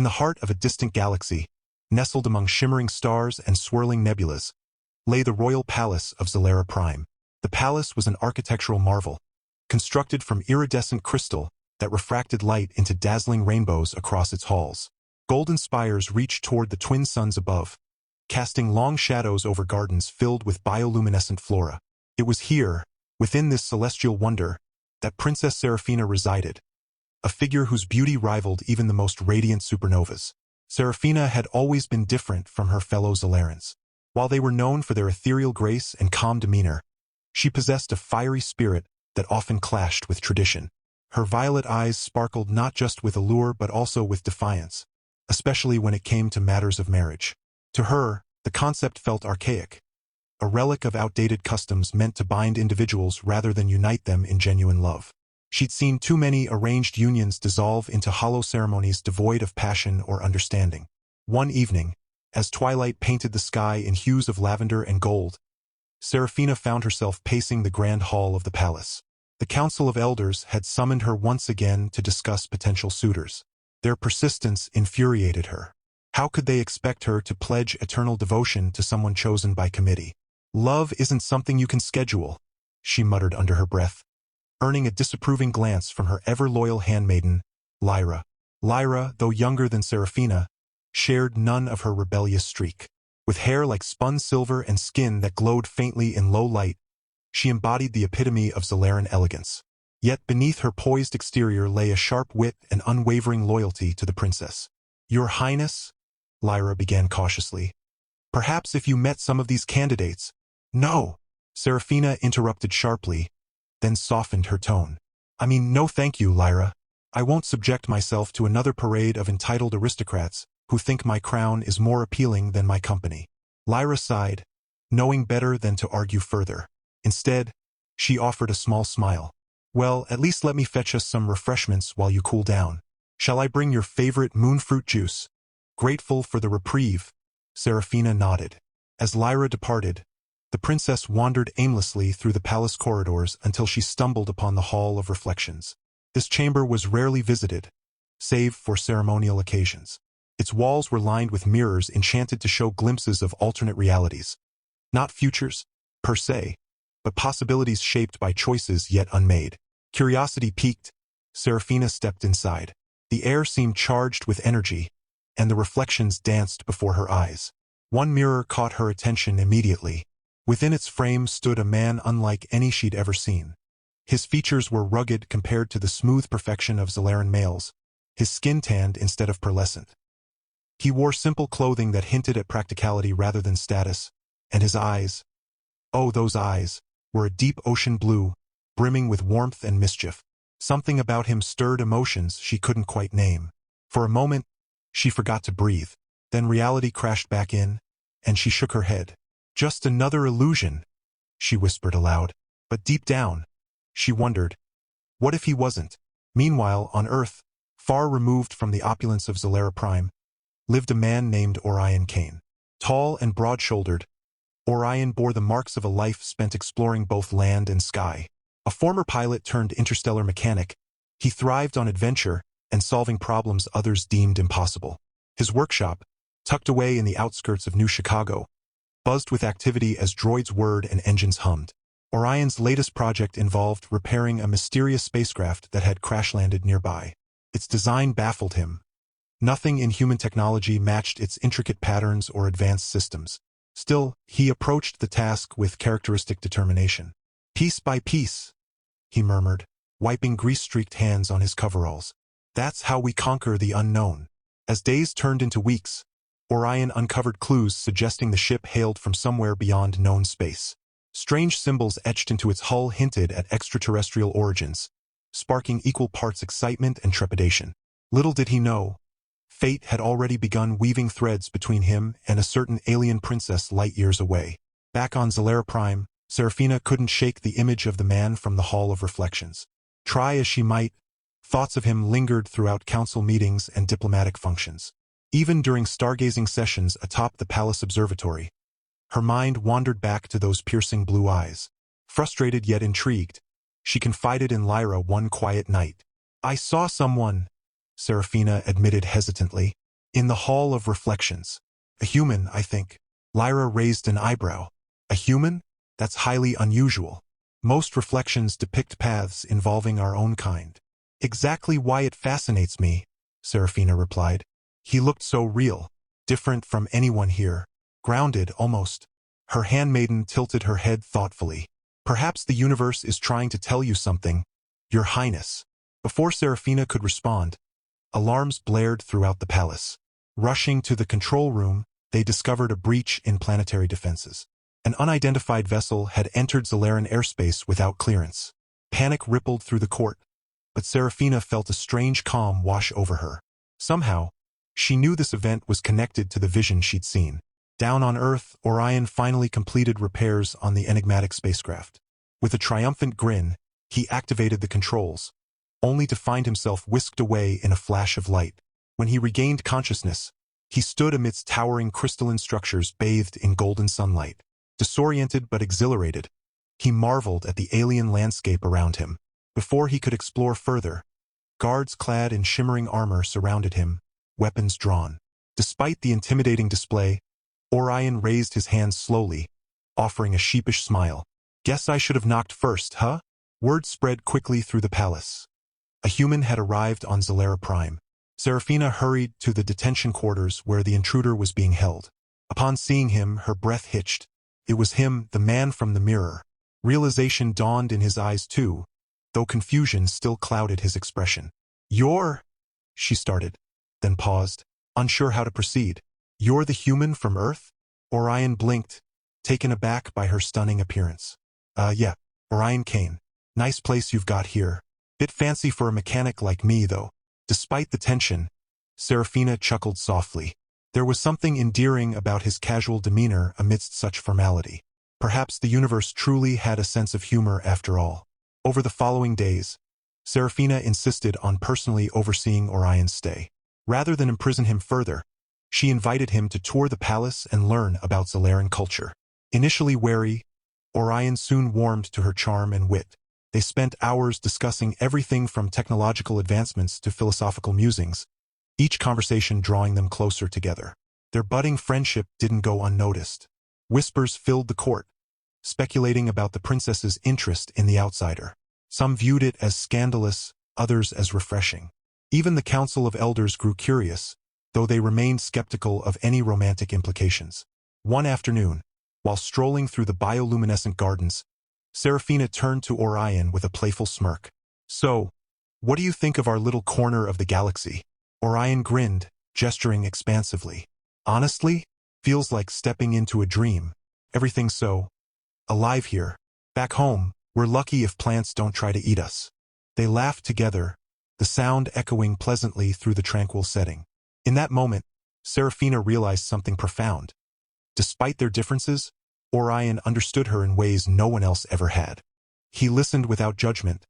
In the heart of a distant galaxy, nestled among shimmering stars and swirling nebulas, lay the royal palace of Zera Prime. The palace was an architectural marvel, constructed from iridescent crystal that refracted light into dazzling rainbows across its halls. Golden spires reached toward the twin suns above, casting long shadows over gardens filled with bioluminescent flora. It was here, within this celestial wonder, that Princess Serafina resided, a figure whose beauty rivaled even the most radiant supernovas. Serafina had always been different from her fellow Zelerans. While they were known for their ethereal grace and calm demeanor, she possessed a fiery spirit that often clashed with tradition. Her violet eyes sparkled not just with allure but also with defiance, especially when it came to matters of marriage. To her, the concept felt archaic, a relic of outdated customs meant to bind individuals rather than unite them in genuine love. She'd seen too many arranged unions dissolve into hollow ceremonies devoid of passion or understanding. One evening, as twilight painted the sky in hues of lavender and gold, Serafina found herself pacing the grand hall of the palace. The Council of Elders had summoned her once again to discuss potential suitors. Their persistence infuriated her. How could they expect her to pledge eternal devotion to someone chosen by committee? "Love isn't something you can schedule," she muttered under her breath, earning a disapproving glance from her ever-loyal handmaiden, Lyra. Lyra, though younger than Serafina, shared none of her rebellious streak. With hair like spun silver and skin that glowed faintly in low light, she embodied the epitome of Zelaran elegance. Yet beneath her poised exterior lay a sharp wit and unwavering loyalty to the princess. "Your Highness," Lyra began cautiously, "perhaps if you met some of these candidates—" "No," Serafina interrupted sharply, then softened her tone. "I mean, no thank you, Lyra. I won't subject myself to another parade of entitled aristocrats who think my crown is more appealing than my company." Lyra sighed, knowing better than to argue further. Instead, she offered a small smile. "Well, at least let me fetch us some refreshments while you cool down. Shall I bring your favorite moonfruit juice?" Grateful for the reprieve, Serafina nodded. As Lyra departed, the princess wandered aimlessly through the palace corridors until she stumbled upon the Hall of Reflections. This chamber was rarely visited, save for ceremonial occasions. Its walls were lined with mirrors enchanted to show glimpses of alternate realities. Not futures, per se, but possibilities shaped by choices yet unmade. Curiosity piqued, Serafina stepped inside. The air seemed charged with energy, and the reflections danced before her eyes. One mirror caught her attention immediately. Within its frame stood a man unlike any she'd ever seen. His features were rugged compared to the smooth perfection of Zelaran males, his skin tanned instead of pearlescent. He wore simple clothing that hinted at practicality rather than status, and his eyes, oh, those eyes, were a deep ocean blue, brimming with warmth and mischief. Something about him stirred emotions she couldn't quite name. For a moment, she forgot to breathe. Then reality crashed back in, and she shook her head. "Just another illusion," she whispered aloud. But deep down, she wondered, what if he wasn't? Meanwhile, on Earth, far removed from the opulence of Zera Prime, lived a man named Orion Kane. Tall and broad-shouldered, Orion bore the marks of a life spent exploring both land and sky. A former pilot turned interstellar mechanic, he thrived on adventure and solving problems others deemed impossible. His workshop, tucked away in the outskirts of New Chicago, buzzed with activity as droids whirred and engines hummed. Orion's latest project involved repairing a mysterious spacecraft that had crash-landed nearby. Its design baffled him. Nothing in human technology matched its intricate patterns or advanced systems. Still, he approached the task with characteristic determination. "Piece by piece," he murmured, wiping grease-streaked hands on his coveralls. "That's how we conquer the unknown." As days turned into weeks, Orion uncovered clues suggesting the ship hailed from somewhere beyond known space. Strange symbols etched into its hull hinted at extraterrestrial origins, sparking equal parts excitement and trepidation. Little did he know, fate had already begun weaving threads between him and a certain alien princess light years away. Back on Zera Prime, Serafina couldn't shake the image of the man from the Hall of Reflections. Try as she might, thoughts of him lingered throughout council meetings and diplomatic functions. Even during stargazing sessions atop the palace observatory, her mind wandered back to those piercing blue eyes. Frustrated yet intrigued, she confided in Lyra one quiet night. "I saw someone," Serafina admitted hesitantly. In the Hall of Reflections. A human, I think. Lyra raised an eyebrow. A human? That's highly unusual. Most reflections depict paths involving our own kind. Exactly why it fascinates me, Serafina replied. He looked so real, different from anyone here, grounded almost. Her handmaiden tilted her head thoughtfully. Perhaps the universe is trying to tell you something, Your Highness. Before Serafina could respond, alarms blared throughout the palace. Rushing to the control room, they discovered a breach in planetary defenses. An unidentified vessel had entered Zelaran airspace without clearance. Panic rippled through the court, but Serafina felt a strange calm wash over her. Somehow, she knew this event was connected to the vision she'd seen. Down on Earth, Orion finally completed repairs on the enigmatic spacecraft. With a triumphant grin, he activated the controls, only to find himself whisked away in a flash of light. When he regained consciousness, he stood amidst towering crystalline structures bathed in golden sunlight. Disoriented but exhilarated, he marveled at the alien landscape around him. Before he could explore further, guards clad in shimmering armor surrounded him, weapons drawn. Despite the intimidating display, Orion raised his hands slowly, offering a sheepish smile. Guess I should have knocked first, huh? Word spread quickly through the palace. A human had arrived on Zera Prime. Serafina hurried to the detention quarters where the intruder was being held. Upon seeing him, her breath hitched. It was him, the man from the mirror. Realization dawned in his eyes too, though confusion still clouded his expression. You're... she started, then paused, unsure how to proceed. You're the human from Earth? Orion blinked, taken aback by her stunning appearance. Yeah, Orion Kane. Nice place you've got here. Bit fancy for a mechanic like me, though. Despite the tension, Serafina chuckled softly. There was something endearing about his casual demeanor amidst such formality. Perhaps the universe truly had a sense of humor after all. Over the following days, Serafina insisted on personally overseeing Orion's stay. Rather than imprison him further, she invited him to tour the palace and learn about Zelaran culture. Initially wary, Orion soon warmed to her charm and wit. They spent hours discussing everything from technological advancements to philosophical musings, each conversation drawing them closer together. Their budding friendship didn't go unnoticed. Whispers filled the court, speculating about the princess's interest in the outsider. Some viewed it as scandalous, others as refreshing. Even the Council of Elders grew curious, though they remained skeptical of any romantic implications. One afternoon, while strolling through the bioluminescent gardens, Serafina turned to Orion with a playful smirk. So, what do you think of our little corner of the galaxy? Orion grinned, gesturing expansively. Honestly, feels like stepping into a dream. Everything's so alive here. Back home, we're lucky if plants don't try to eat us. They laughed together, the sound echoing pleasantly through the tranquil setting. In that moment, Serafina realized something profound. Despite their differences, Orion understood her in ways no one else ever had. He listened without judgment,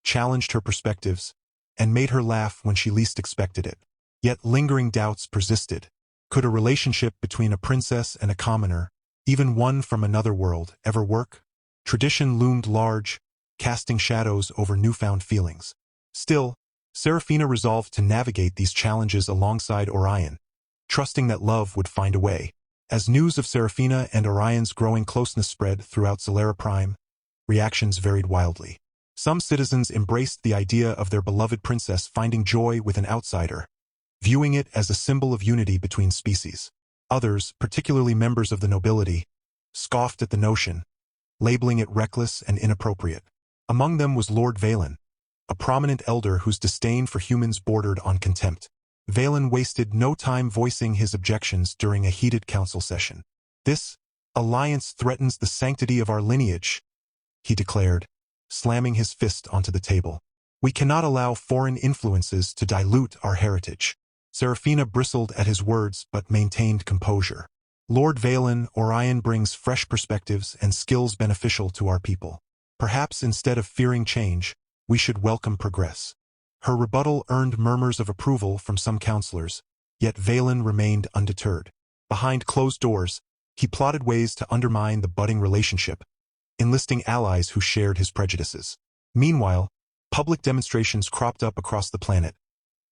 challenged her perspectives, and made her laugh when she least expected it. Yet lingering doubts persisted. Could a relationship between a princess and a commoner, even one from another world, ever work? Tradition loomed large, casting shadows over newfound feelings. Still, Serafina resolved to navigate these challenges alongside Orion, trusting that love would find a way. As news of Serafina and Orion's growing closeness spread throughout Zera Prime, reactions varied wildly. Some citizens embraced the idea of their beloved princess finding joy with an outsider, viewing it as a symbol of unity between species. Others, particularly members of the nobility, scoffed at the notion, labeling it reckless and inappropriate. Among them was Lord Veilen, a prominent elder whose disdain for humans bordered on contempt. Veilen wasted no time voicing his objections during a heated council session. This alliance threatens the sanctity of our lineage, he declared, slamming his fist onto the table. We cannot allow foreign influences to dilute our heritage. Serafina bristled at his words but maintained composure. Lord Veilen, Orion brings fresh perspectives and skills beneficial to our people. Perhaps instead of fearing change, we should welcome progress. Her rebuttal earned murmurs of approval from some counselors, yet Veilen remained undeterred. Behind closed doors, he plotted ways to undermine the budding relationship, enlisting allies who shared his prejudices. Meanwhile, public demonstrations cropped up across the planet,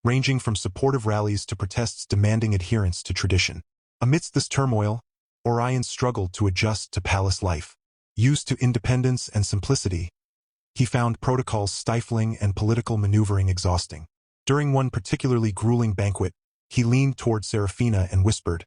ranging from supportive rallies to protests demanding adherence to tradition. Amidst this turmoil, Orion struggled to adjust to palace life. Used to independence and simplicity, he found protocols stifling and political maneuvering exhausting. During one particularly grueling banquet, he leaned toward Serafina and whispered,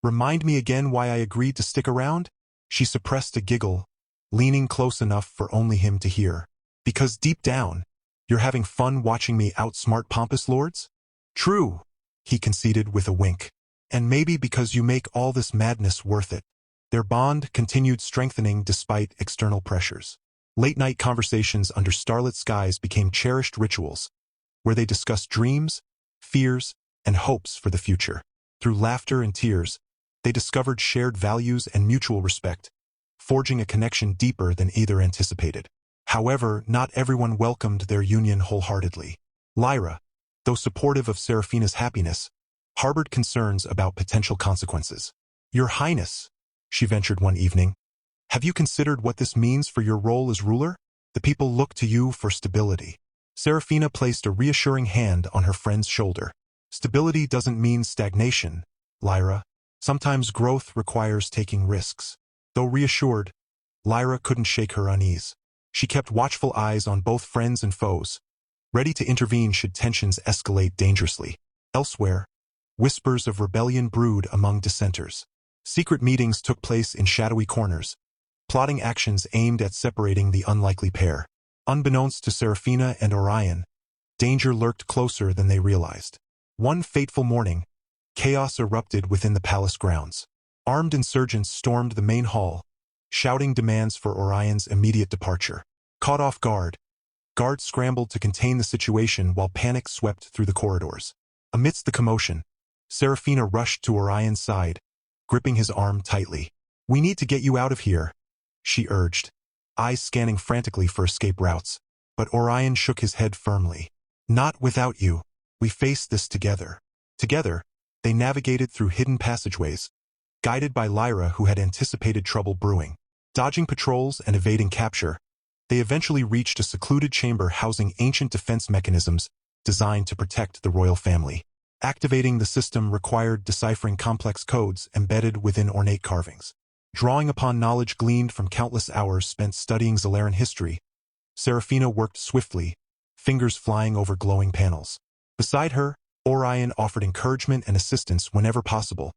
"Remind me again why I agreed to stick around?" She suppressed a giggle, leaning close enough for only him to hear. "Because deep down, you're having fun watching me outsmart pompous lords?" "True," he conceded with a wink. "And maybe because you make all this madness worth it." Their bond continued strengthening despite external pressures. Late-night conversations under starlit skies became cherished rituals, where they discussed dreams, fears, and hopes for the future. Through laughter and tears, they discovered shared values and mutual respect, forging a connection deeper than either anticipated. However, not everyone welcomed their union wholeheartedly. Lyra, though supportive of Serafina's happiness, harbored concerns about potential consequences. "Your Highness," she ventured one evening, "have you considered what this means for your role as ruler? The people look to you for stability." Serafina placed a reassuring hand on her friend's shoulder. "Stability doesn't mean stagnation, Lyra. Sometimes growth requires taking risks." Though reassured, Lyra couldn't shake her unease. She kept watchful eyes on both friends and foes, ready to intervene should tensions escalate dangerously. Elsewhere, whispers of rebellion brewed among dissenters. Secret meetings took place in shadowy corners, plotting actions aimed at separating the unlikely pair. Unbeknownst to Serafina and Orion, danger lurked closer than they realized. One fateful morning, chaos erupted within the palace grounds. Armed insurgents stormed the main hall, shouting demands for Orion's immediate departure. Caught off guard, guards scrambled to contain the situation while panic swept through the corridors. Amidst the commotion, Serafina rushed to Orion's side, gripping his arm tightly. "We need to get you out of here," she urged, eyes scanning frantically for escape routes. But Orion shook his head firmly. "Not without you. We face this together." Together, they navigated through hidden passageways, guided by Lyra, who had anticipated trouble brewing. Dodging patrols and evading capture, they eventually reached a secluded chamber housing ancient defense mechanisms designed to protect the royal family. Activating the system required deciphering complex codes embedded within ornate carvings. Drawing upon knowledge gleaned from countless hours spent studying Zelaran history, Serafina worked swiftly, fingers flying over glowing panels. Beside her, Orion offered encouragement and assistance whenever possible,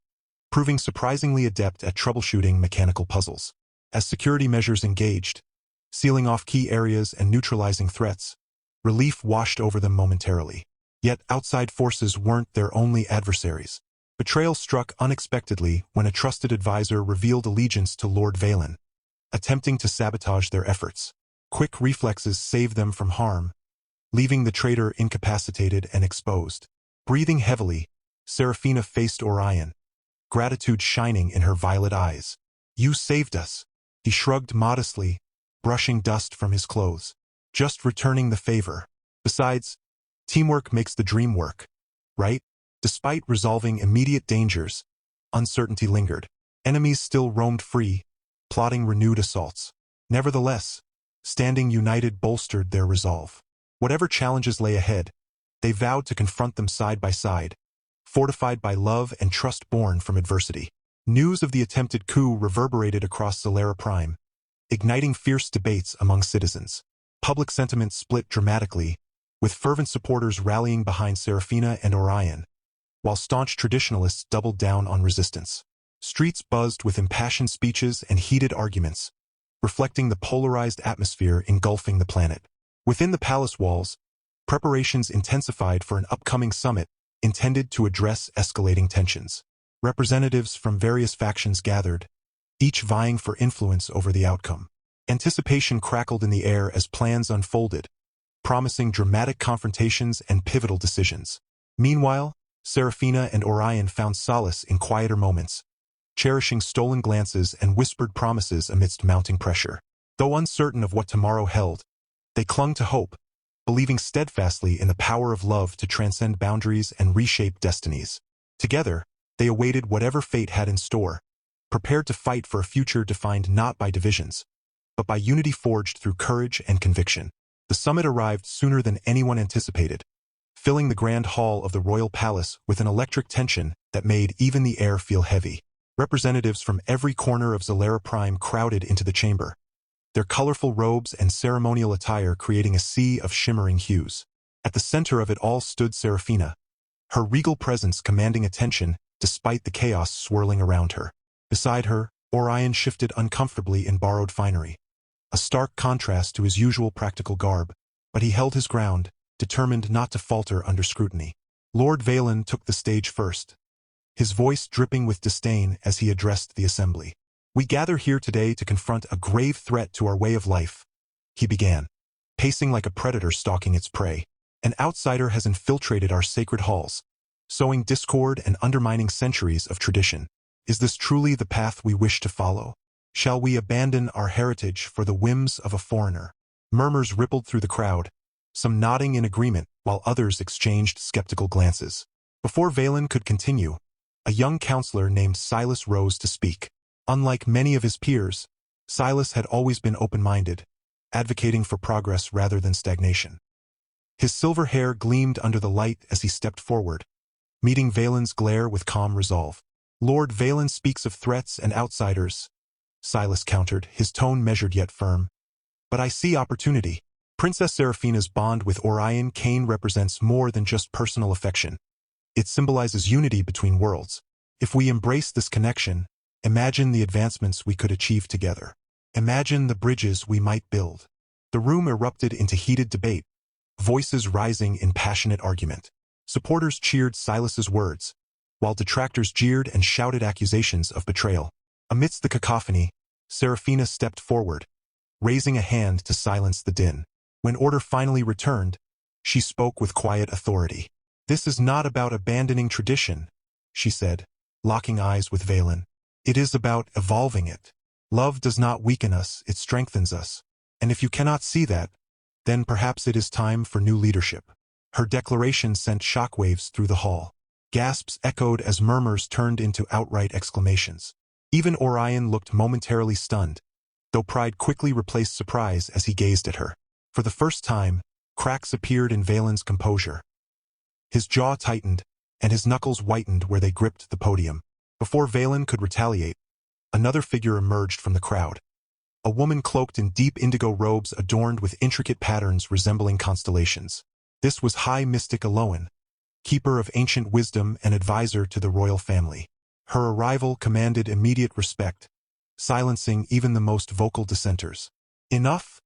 proving surprisingly adept at troubleshooting mechanical puzzles. As security measures engaged, sealing off key areas and neutralizing threats, relief washed over them momentarily. Yet outside forces weren't their only adversaries. Betrayal struck unexpectedly when a trusted advisor revealed allegiance to Lord Veilen, attempting to sabotage their efforts. Quick reflexes saved them from harm, leaving the traitor incapacitated and exposed. Breathing heavily, Serafina faced Orion, gratitude shining in her violet eyes. "You saved us." He shrugged modestly, brushing dust from his clothes. "Just returning the favor. Besides, teamwork makes the dream work, right?" Despite resolving immediate dangers, uncertainty lingered. Enemies still roamed free, plotting renewed assaults. Nevertheless, standing united bolstered their resolve. Whatever challenges lay ahead, they vowed to confront them side by side, fortified by love and trust born from adversity. News of the attempted coup reverberated across Zera Prime, igniting fierce debates among citizens. Public sentiment split dramatically, with fervent supporters rallying behind Serafina and Orion, while staunch traditionalists doubled down on resistance. Streets buzzed with impassioned speeches and heated arguments, reflecting the polarized atmosphere engulfing the planet. Within the palace walls, preparations intensified for an upcoming summit intended to address escalating tensions. Representatives from various factions gathered, each vying for influence over the outcome. Anticipation crackled in the air as plans unfolded, promising dramatic confrontations and pivotal decisions. Meanwhile, Serafina and Orion found solace in quieter moments, cherishing stolen glances and whispered promises amidst mounting pressure. Though uncertain of what tomorrow held, they clung to hope, believing steadfastly in the power of love to transcend boundaries and reshape destinies. Together, they awaited whatever fate had in store, prepared to fight for a future defined not by divisions, but by unity forged through courage and conviction. The summit arrived sooner than anyone anticipated, filling the grand hall of the royal palace with an electric tension that made even the air feel heavy. Representatives from every corner of Zera Prime crowded into the chamber, their colorful robes and ceremonial attire creating a sea of shimmering hues. At the center of it all stood Serafina, her regal presence commanding attention despite the chaos swirling around her. Beside her, Orion shifted uncomfortably in borrowed finery, a stark contrast to his usual practical garb, but he held his ground, determined not to falter under scrutiny. Lord Veilen took the stage first, his voice dripping with disdain as he addressed the assembly. "We gather here today to confront a grave threat to our way of life," he began, pacing like a predator stalking its prey. "An outsider has infiltrated our sacred halls, sowing discord and undermining centuries of tradition. Is this truly the path we wish to follow? Shall we abandon our heritage for the whims of a foreigner?" Murmurs rippled through the crowd, some nodding in agreement while others exchanged skeptical glances. Before Veilen could continue, a young counselor named Silas rose to speak. Unlike many of his peers, Silas had always been open-minded, advocating for progress rather than stagnation. His silver hair gleamed under the light as he stepped forward, meeting Veilen's glare with calm resolve. "Lord Veilen speaks of threats and outsiders," Silas countered, his tone measured yet firm. "But I see opportunity. Princess Serafina's bond with Orion Kane represents more than just personal affection. It symbolizes unity between worlds. If we embrace this connection, imagine the advancements we could achieve together. Imagine the bridges we might build." The room erupted into heated debate, voices rising in passionate argument. Supporters cheered Silas's words, while detractors jeered and shouted accusations of betrayal. Amidst the cacophony, Serafina stepped forward, raising a hand to silence the din. When order finally returned, she spoke with quiet authority. "This is not about abandoning tradition," she said, locking eyes with Veilen. "It is about evolving it. Love does not weaken us, it strengthens us. And if you cannot see that, then perhaps it is time for new leadership." Her declaration sent shockwaves through the hall. Gasps echoed as murmurs turned into outright exclamations. Even Orion looked momentarily stunned, though pride quickly replaced surprise as he gazed at her. For the first time, cracks appeared in Veilen's composure. His jaw tightened, and his knuckles whitened where they gripped the podium. Before Veilen could retaliate, another figure emerged from the crowd. A woman cloaked in deep indigo robes adorned with intricate patterns resembling constellations. This was High Mystic Eloan, keeper of ancient wisdom and advisor to the royal family. Her arrival commanded immediate respect, silencing even the most vocal dissenters. "Enough,"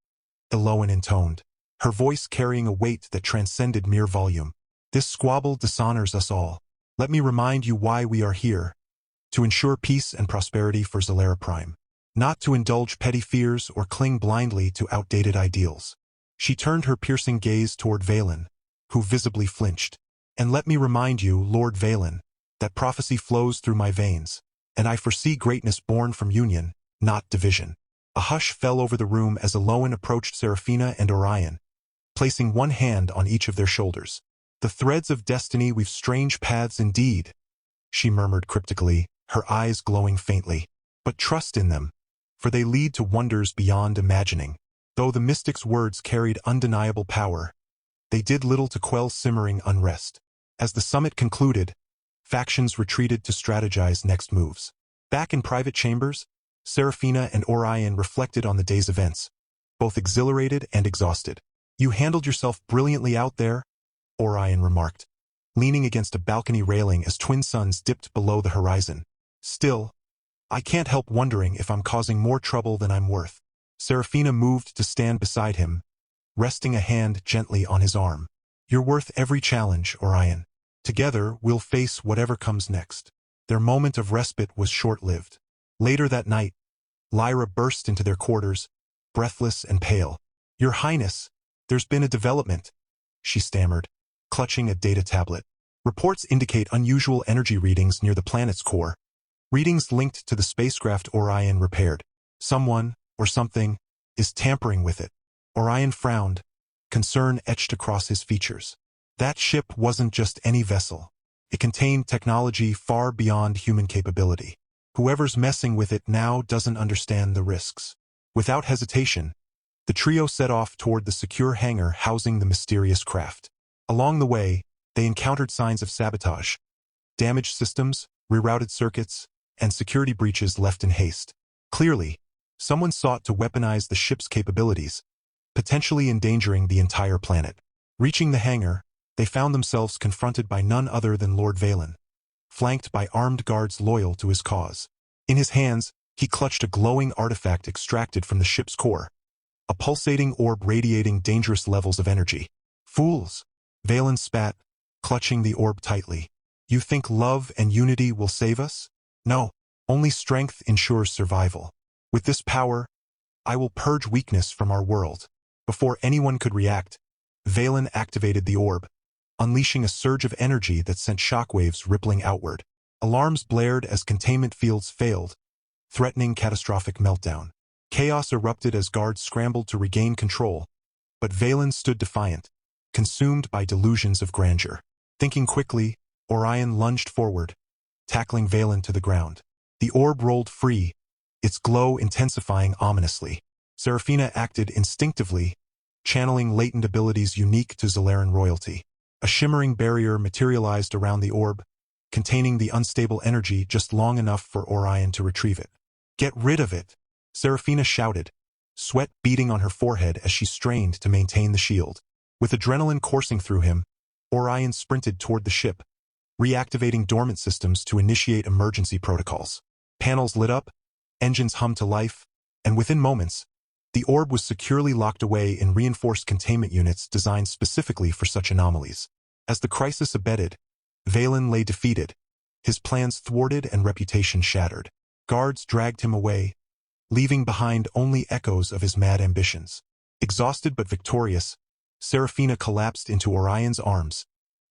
Eloan intoned, her voice carrying a weight that transcended mere volume. "This squabble dishonors us all. Let me remind you why we are here. To ensure peace and prosperity for Zera Prime. Not to indulge petty fears or cling blindly to outdated ideals." She turned her piercing gaze toward Veilen, who visibly flinched. "And let me remind you, Lord Veilen, that prophecy flows through my veins, and I foresee greatness born from union, not division." A hush fell over the room as Eloan approached Serafina and Orion, placing one hand on each of their shoulders. "The threads of destiny weave strange paths indeed," she murmured cryptically, her eyes glowing faintly. "But trust in them, for they lead to wonders beyond imagining." Though the mystic's words carried undeniable power, they did little to quell simmering unrest. As the summit concluded, factions retreated to strategize next moves. Back in private chambers, Serafina and Orion reflected on the day's events, both exhilarated and exhausted. "You handled yourself brilliantly out there," Orion remarked, leaning against a balcony railing as twin suns dipped below the horizon. "Still, I can't help wondering if I'm causing more trouble than I'm worth." Serafina moved to stand beside him, resting a hand gently on his arm. "You're worth every challenge, Orion. Together, we'll face whatever comes next." Their moment of respite was short-lived. Later that night, Lyra burst into their quarters, breathless and pale. "Your Highness, there's been a development," she stammered, clutching a data tablet. "Reports indicate unusual energy readings near the planet's core. Readings linked to the spacecraft Orion repaired. Someone, or something, is tampering with it." Orion frowned, concern etched across his features. That ship wasn't just any vessel. It contained technology far beyond human capability. Whoever's messing with it now doesn't understand the risks. Without hesitation, the trio set off toward the secure hangar housing the mysterious craft. Along the way, they encountered signs of sabotage, damaged systems, rerouted circuits, and security breaches left in haste. Clearly, someone sought to weaponize the ship's capabilities, potentially endangering the entire planet. Reaching the hangar, they found themselves confronted by none other than Lord Veilen, flanked by armed guards loyal to his cause. In his hands, he clutched a glowing artifact extracted from the ship's core, a pulsating orb radiating dangerous levels of energy. "Fools!" Veilen spat, clutching the orb tightly. "You think love and unity will save us? No, only strength ensures survival. With this power, I will purge weakness from our world." Before anyone could react, Veilen activated the orb, unleashing a surge of energy that sent shockwaves rippling outward. Alarms blared as containment fields failed, threatening catastrophic meltdown. Chaos erupted as guards scrambled to regain control, but Veilen stood defiant, consumed by delusions of grandeur. Thinking quickly, Orion lunged forward, tackling Veilen to the ground. The orb rolled free, its glow intensifying ominously. Serafina acted instinctively, channeling latent abilities unique to Zelaran royalty. A shimmering barrier materialized around the orb, containing the unstable energy just long enough for Orion to retrieve it. "Get rid of it!" Serafina shouted, sweat beading on her forehead as she strained to maintain the shield. With adrenaline coursing through him, Orion sprinted toward the ship, reactivating dormant systems to initiate emergency protocols. Panels lit up, engines hummed to life, and within moments, the orb was securely locked away in reinforced containment units designed specifically for such anomalies. As the crisis abated, Veilen lay defeated, his plans thwarted and reputation shattered. Guards dragged him away, leaving behind only echoes of his mad ambitions. Exhausted but victorious, Serafina collapsed into Orion's arms,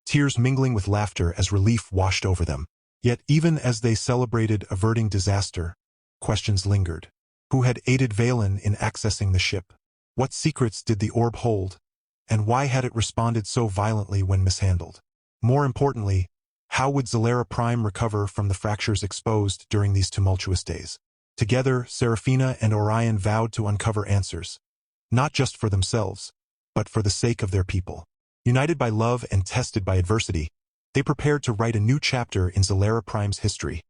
tears mingling with laughter as relief washed over them. Yet even as they celebrated averting disaster, questions lingered. Who had aided Veilen in accessing the ship? What secrets did the orb hold? And why had it responded so violently when mishandled? More importantly, how would Zera Prime recover from the fractures exposed during these tumultuous days? Together, Serafina and Orion vowed to uncover answers, not just for themselves, but for the sake of their people. United by love and tested by adversity, they prepared to write a new chapter in Zera Prime's history,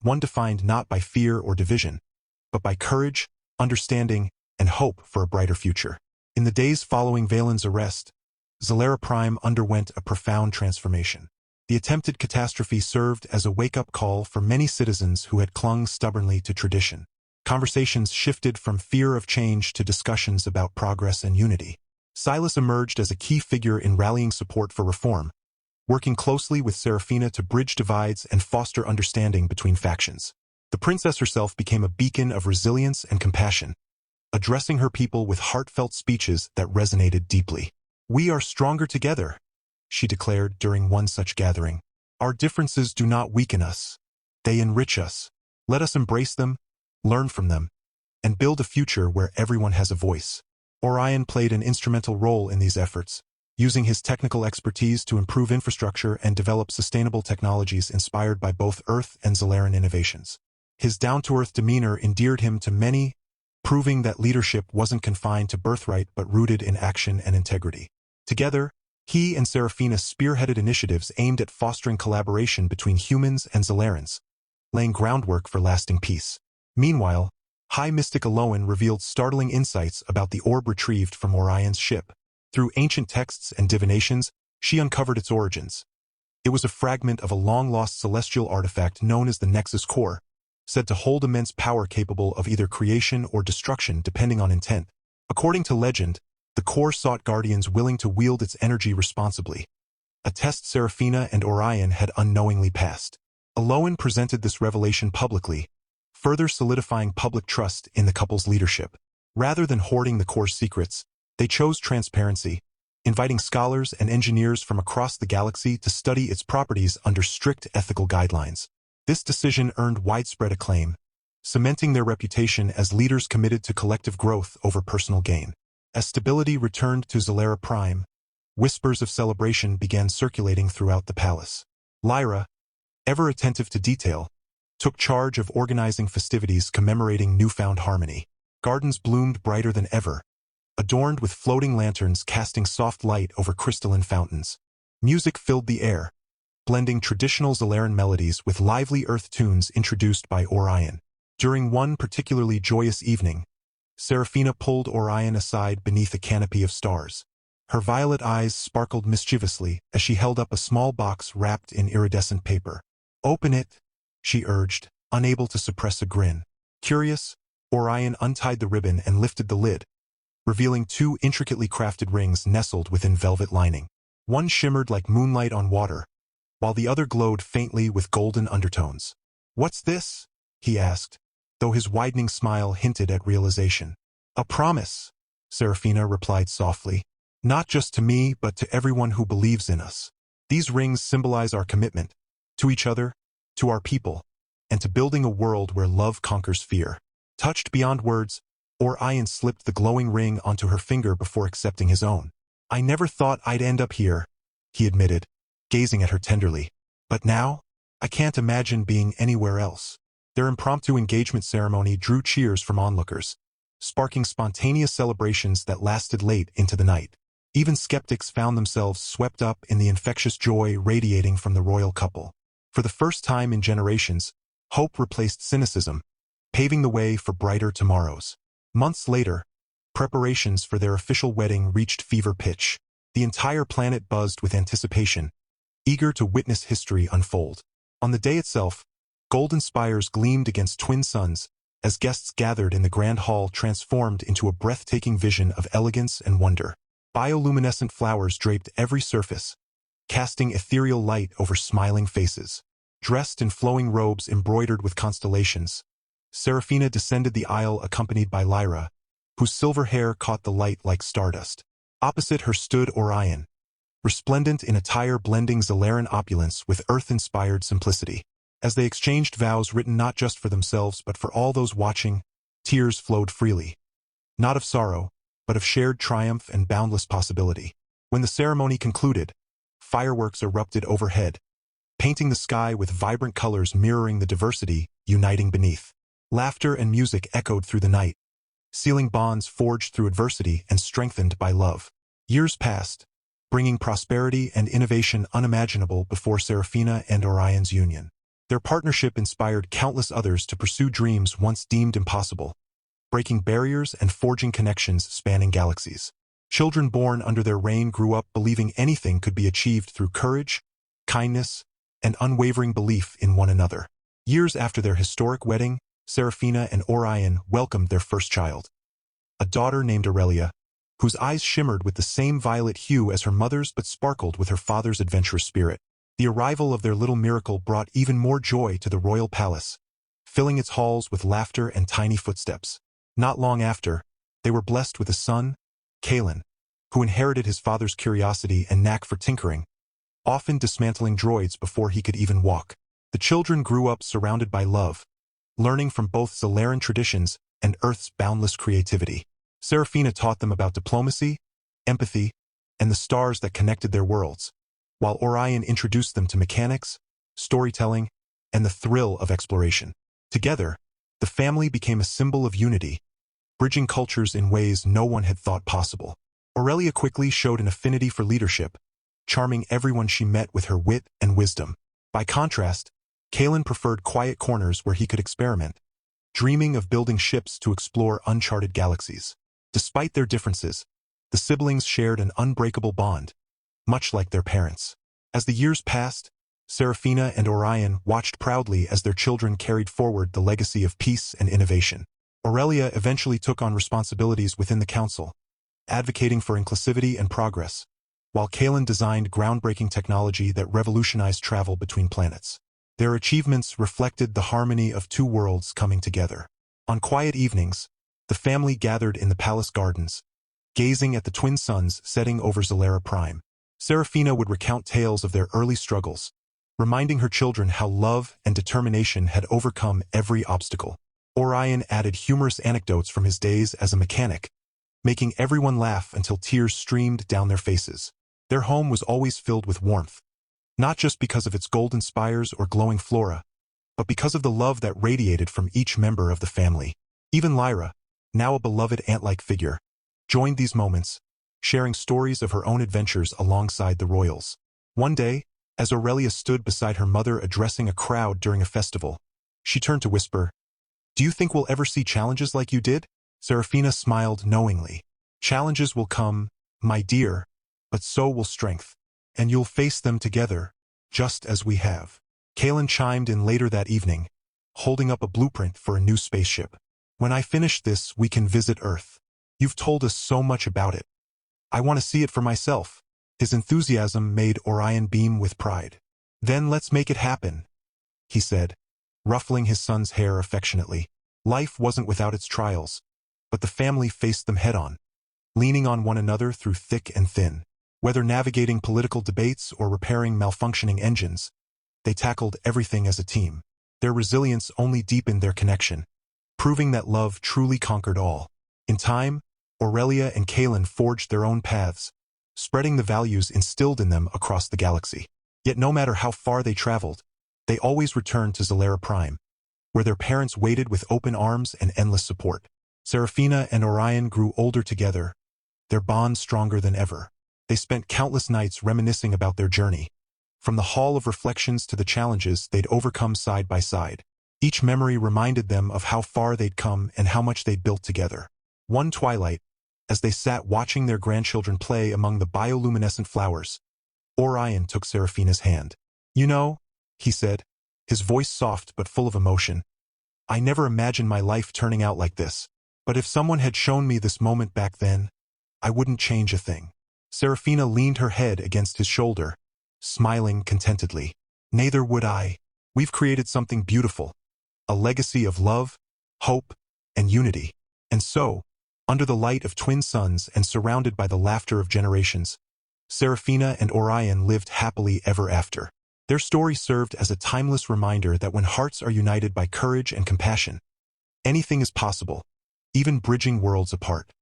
one defined not by fear or division, but by courage, understanding, and hope for a brighter future. In the days following Veilen's arrest, Zera Prime underwent a profound transformation. The attempted catastrophe served as a wake-up call for many citizens who had clung stubbornly to tradition. Conversations shifted from fear of change to discussions about progress and unity. Silas emerged as a key figure in rallying support for reform, working closely with Serafina to bridge divides and foster understanding between factions. The princess herself became a beacon of resilience and compassion, addressing her people with heartfelt speeches that resonated deeply. "We are stronger together," she declared during one such gathering. "Our differences do not weaken us. They enrich us. Let us embrace them, learn from them, and build a future where everyone has a voice." Orion played an instrumental role in these efforts, using his technical expertise to improve infrastructure and develop sustainable technologies inspired by both Earth and Zelaran innovations. His down-to-earth demeanor endeared him to many, proving that leadership wasn't confined to birthright but rooted in action and integrity. Together, he and Serafina spearheaded initiatives aimed at fostering collaboration between humans and Zelarans, laying groundwork for lasting peace. Meanwhile, High Mystic Aloan revealed startling insights about the orb retrieved from Orion's ship. Through ancient texts and divinations, she uncovered its origins. It was a fragment of a long-lost celestial artifact known as the Nexus Core, said to hold immense power capable of either creation or destruction depending on intent. According to legend, the core sought guardians willing to wield its energy responsibly, a test Serafina and Orion had unknowingly passed. Aloan presented this revelation publicly, further solidifying public trust in the couple's leadership. Rather than hoarding the core's secrets, they chose transparency, inviting scholars and engineers from across the galaxy to study its properties under strict ethical guidelines. This decision earned widespread acclaim, cementing their reputation as leaders committed to collective growth over personal gain. As stability returned to Zera Prime, whispers of celebration began circulating throughout the palace. Lyra, ever attentive to detail, took charge of organizing festivities commemorating newfound harmony. Gardens bloomed brighter than ever, adorned with floating lanterns casting soft light over crystalline fountains. Music filled the air, blending traditional Zelaran melodies with lively earth tunes introduced by Orion. During one particularly joyous evening, Seraphina pulled Orion aside beneath a canopy of stars. Her violet eyes sparkled mischievously as she held up a small box wrapped in iridescent paper. "Open it," she urged, unable to suppress a grin. Curious, Orion untied the ribbon and lifted the lid, revealing two intricately crafted rings nestled within velvet lining. One shimmered like moonlight on water, while the other glowed faintly with golden undertones. "What's this?" he asked, though his widening smile hinted at realization. "A promise," Seraphina replied softly. "Not just to me, but to everyone who believes in us. These rings symbolize our commitment, to each other, to our people, and to building a world where love conquers fear." Touched beyond words, Orion slipped the glowing ring onto her finger before accepting his own. "I never thought I'd end up here," he admitted, gazing at her tenderly. "But now, I can't imagine being anywhere else." Their impromptu engagement ceremony drew cheers from onlookers, sparking spontaneous celebrations that lasted late into the night. Even skeptics found themselves swept up in the infectious joy radiating from the royal couple. For the first time in generations, hope replaced cynicism, paving the way for brighter tomorrows. Months later, preparations for their official wedding reached fever pitch. The entire planet buzzed with anticipation, eager to witness history unfold. On the day itself, golden spires gleamed against twin suns as guests gathered in the grand hall transformed into a breathtaking vision of elegance and wonder. Bioluminescent flowers draped every surface, casting ethereal light over smiling faces. Dressed in flowing robes embroidered with constellations, Seraphina descended the aisle accompanied by Lyra, whose silver hair caught the light like stardust. Opposite her stood Orion, resplendent in attire blending Zelaran opulence with earth-inspired simplicity. As they exchanged vows written not just for themselves but for all those watching, tears flowed freely. Not of sorrow, but of shared triumph and boundless possibility. When the ceremony concluded, fireworks erupted overhead, painting the sky with vibrant colors mirroring the diversity uniting beneath. Laughter and music echoed through the night, sealing bonds forged through adversity and strengthened by love. Years passed, bringing prosperity and innovation unimaginable before Seraphina and Orion's union. Their partnership inspired countless others to pursue dreams once deemed impossible, breaking barriers and forging connections spanning galaxies. Children born under their reign grew up believing anything could be achieved through courage, kindness, and unwavering belief in one another. Years after their historic wedding, Seraphina and Orion welcomed their first child, a daughter named Aurelia, whose eyes shimmered with the same violet hue as her mother's but sparkled with her father's adventurous spirit. The arrival of their little miracle brought even more joy to the royal palace, filling its halls with laughter and tiny footsteps. Not long after, they were blessed with a son, Veilen, who inherited his father's curiosity and knack for tinkering, often dismantling droids before he could even walk. The children grew up surrounded by love, learning from both Zelaran traditions and Earth's boundless creativity. Seraphina taught them about diplomacy, empathy, and the stars that connected their worlds, while Orion introduced them to mechanics, storytelling, and the thrill of exploration. Together, the family became a symbol of unity, bridging cultures in ways no one had thought possible. Aurelia quickly showed an affinity for leadership, charming everyone she met with her wit and wisdom. By contrast, Veilen preferred quiet corners where he could experiment, dreaming of building ships to explore uncharted galaxies. Despite their differences, the siblings shared an unbreakable bond, much like their parents. As the years passed, Seraphina and Orion watched proudly as their children carried forward the legacy of peace and innovation. Aurelia eventually took on responsibilities within the council, advocating for inclusivity and progress, while Veilen designed groundbreaking technology that revolutionized travel between planets. Their achievements reflected the harmony of two worlds coming together. On quiet evenings, the family gathered in the palace gardens, gazing at the twin suns setting over Zera Prime. Seraphina would recount tales of their early struggles, reminding her children how love and determination had overcome every obstacle. Orion added humorous anecdotes from his days as a mechanic, making everyone laugh until tears streamed down their faces. Their home was always filled with warmth, not just because of its golden spires or glowing flora, but because of the love that radiated from each member of the family. Even Lyra, now a beloved ant-like figure, joined these moments, sharing stories of her own adventures alongside the royals. One day, as Aurelia stood beside her mother addressing a crowd during a festival, she turned to whisper, "Do you think we'll ever see challenges like you did?" Serafina smiled knowingly. "Challenges will come, my dear, but so will strength. And you'll face them together, just as we have." Kalen chimed in later that evening, holding up a blueprint for a new spaceship. "When I finish this, we can visit Earth. You've told us so much about it. I want to see it for myself." His enthusiasm made Orion beam with pride. "Then let's make it happen," he said, ruffling his son's hair affectionately. Life wasn't without its trials, but the family faced them head-on, leaning on one another through thick and thin. Whether navigating political debates or repairing malfunctioning engines, they tackled everything as a team. Their resilience only deepened their connection, proving that love truly conquered all. In time, Aurelia and Kalen forged their own paths, spreading the values instilled in them across the galaxy. Yet no matter how far they traveled, they always returned to Zera Prime, where their parents waited with open arms and endless support. Serafina and Orion grew older together, their bond stronger than ever. They spent countless nights reminiscing about their journey, from the Hall of Reflections to the challenges they'd overcome side by side. Each memory reminded them of how far they'd come and how much they'd built together. One twilight, as they sat watching their grandchildren play among the bioluminescent flowers, Orion took Serafina's hand. "You know," he said, his voice soft but full of emotion, "I never imagined my life turning out like this. But if someone had shown me this moment back then, I wouldn't change a thing." Serafina leaned her head against his shoulder, smiling contentedly. "Neither would I. We've created something beautiful, a legacy of love, hope, and unity. And so, under the light of twin suns and surrounded by the laughter of generations, Serafina and Orion lived happily ever after." Their story served as a timeless reminder that when hearts are united by courage and compassion, anything is possible, even bridging worlds apart.